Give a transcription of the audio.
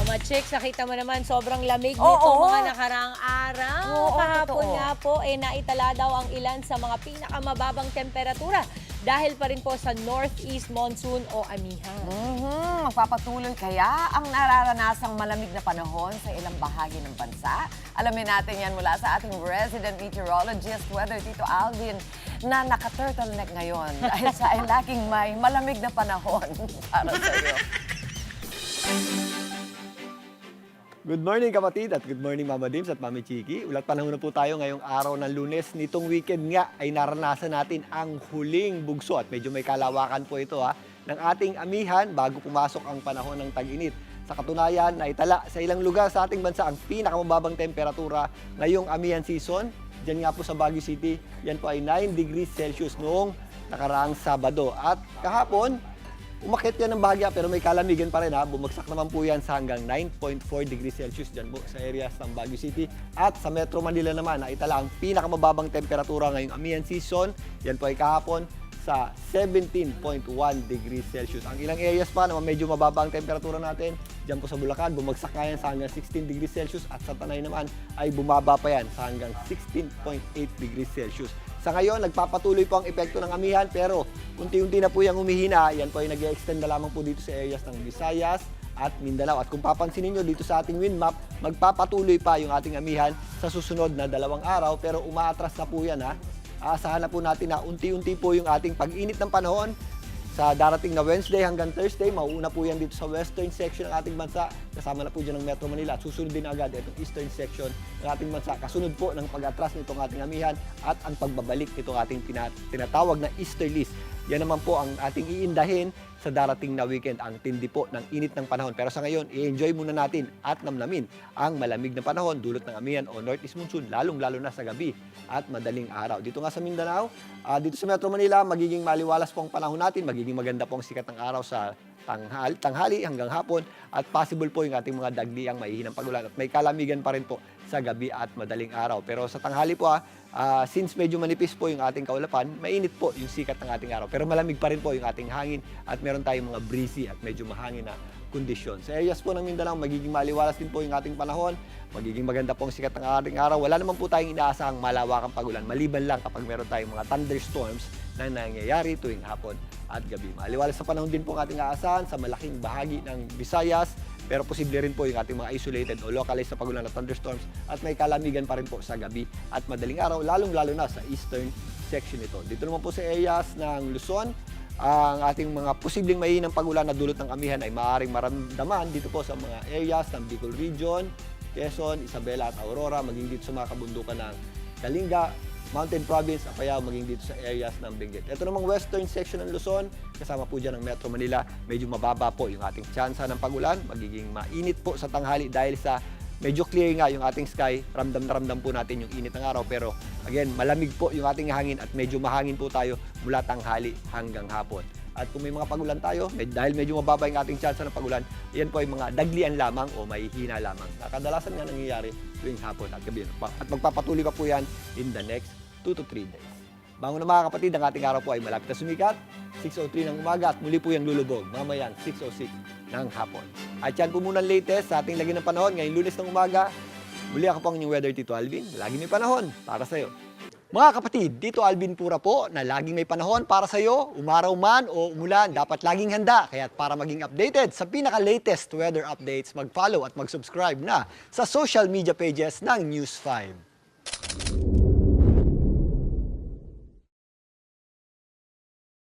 Mama Chicks, nakita mo naman sobrang lamig nito Oo. mga nakaraang araw. Oo, Kahapon totoo. nga po, naitala daw ang ilan sa mga pinakamababang temperatura dahil pa rin po sa northeast monsoon o amihan. Magpapatuloy kaya ang nararanasang malamig na panahon sa ilang bahagi ng bansa? Alamin natin yan mula sa ating resident meteorologist, Weather Tito Alvin, na naka-turtleneck ngayon dahil sa laging may malamig na panahon para sa iyo. Good morning kapatid at good morning Mama Dims at Mami Chiki. Ulat panahon na po tayo ngayong araw ng Lunes. Nitong weekend nga ay naranasan natin ang huling bugso at medyo may kalawakan po ito ng ating amihan bago pumasok ang panahon ng tag-init. Sa katunayan, naitala sa ilang lugar sa ating bansa ang pinakamababang temperatura ngayong amihan season. Diyan nga po sa Baguio City, yan po ay 9 degrees Celsius noong nakaraang Sabado. At kahapon, umakyat yan ng bahagya pero may kalamigan pa rin Bumagsak naman po yan sa hanggang 9.4 degrees Celsius dyan po sa areas ng Baguio City. At sa Metro Manila naman, naitala ang pinakamababang temperatura ngayong amihan season. Yan po ay kahapon sa 17.1 degrees Celsius. Ang ilang areas pa naman medyo mababa ang temperatura natin. Diyan po sa Bulacan, bumagsak nga yan sa hanggang 16 degrees Celsius at sa Tanay naman ay bumaba pa yan sa hanggang 16.8 degrees Celsius. Sa ngayon, nagpapatuloy po ang epekto ng amihan pero unti-unti na po yung humihina. Yan po ay nag-extend na lamang po dito sa areas ng Visayas at Mindanao. At kung papansinin nyo dito sa ating wind map, magpapatuloy pa yung ating amihan sa susunod na 2 araw pero umaatras na po yan Aasahan na po natin na unti-unti po yung ating pag-init ng panahon. Sa darating na Wednesday hanggang Thursday, mauuna po yan dito sa western section ng ating bansa. Kasama na po dyan ng Metro Manila at susunod din agad itong eastern section ng ating bansa. Kasunod po ng pag-atras nitong ating amihan at ang pagbabalik nitong ating tinatawag na easterlies. Yan naman po ang ating iindahin sa darating na weekend, ang tindi po ng init ng panahon. Pero sa ngayon, i-enjoy muna natin at namnamin ang malamig na panahon dulot ng amihan o northeast monsoon, lalong-lalo na sa gabi at madaling araw. Dito nga sa Mindanao, dito sa Metro Manila, magiging maliwalas po ang panahon natin, magiging maganda po ang sikat ng araw sa tanghali hanggang hapon at possible po yung ating mga dagdiang maihinang pagulan at may kalamigan pa rin po sa gabi at madaling araw. Pero sa tanghali po since medyo manipis po yung ating kaulapan, mainit po yung sikat ng ating araw. Pero malamig pa rin po yung ating hangin at meron tayong mga breezy at medyo mahangin na kondisyon. Sa areas po ng Mindanao, magiging maliwalas din po yung ating panahon, magiging maganda po ang sikat ng ating araw. Wala naman po tayong inaasahang malawakang pagulan, maliban lang kapag meron tayong mga thunderstorms na nangyayari tuwing hapon at gabi. Maliwalas sa panahon din po ang ating aasahan sa malaking bahagi ng Visayas, pero posible rin po yung ating mga isolated o localized na pagulan na thunderstorms at may kalamigan pa rin po sa gabi at madaling araw, lalong-lalo na sa eastern section ito. Dito naman po sa areas ng Luzon, ang ating mga posibleng mahihinang pagulan na dulot ng amihan ay maaaring maramdaman dito po sa mga areas ng Bicol Region, Quezon, Isabela at Aurora, maging dito sa mga kabundukan ng Kalinga, Mountain Province, Apayao, maging dito sa areas ng Benguet. Ito namang western section ng Luzon, kasama po dyan ng Metro Manila, medyo mababa po yung ating tsansa ng pagulan, magiging mainit po sa tanghali dahil sa medyo clear nga yung ating sky, ramdam na ramdam po natin yung init ng araw, pero again, malamig po yung ating hangin at medyo mahangin po tayo mula tanghali hanggang hapon. At kung may mga pagulan tayo, dahil medyo mababa yung ating tsansa ng pagulan, yan po ay mga daglian lamang o may hina lamang. Kadalasan nga nangyayari tuwing hapon at gabi. At magpapatuloy pa po yan in the next 2 to 3 days. Bango na mga kapatid, ang ating araw po ay malapit na sumikat, 6:03 ng umaga at muli po yung lulubog, mamayang 6:06 ng hapon. At yan po muna ang latest sa ating lagi ng panahon ngayong Lunes ng umaga. Muli ako po ang inyong Weather Tito Alvin, lagi may panahon para sa'yo. Mga kapatid, dito Alvin Pura po na laging may panahon para sa iyo, umaraw man o umulan, dapat laging handa. Kaya para maging updated sa pinaka-latest weather updates, mag-follow at mag-subscribe na sa social media pages ng News 5.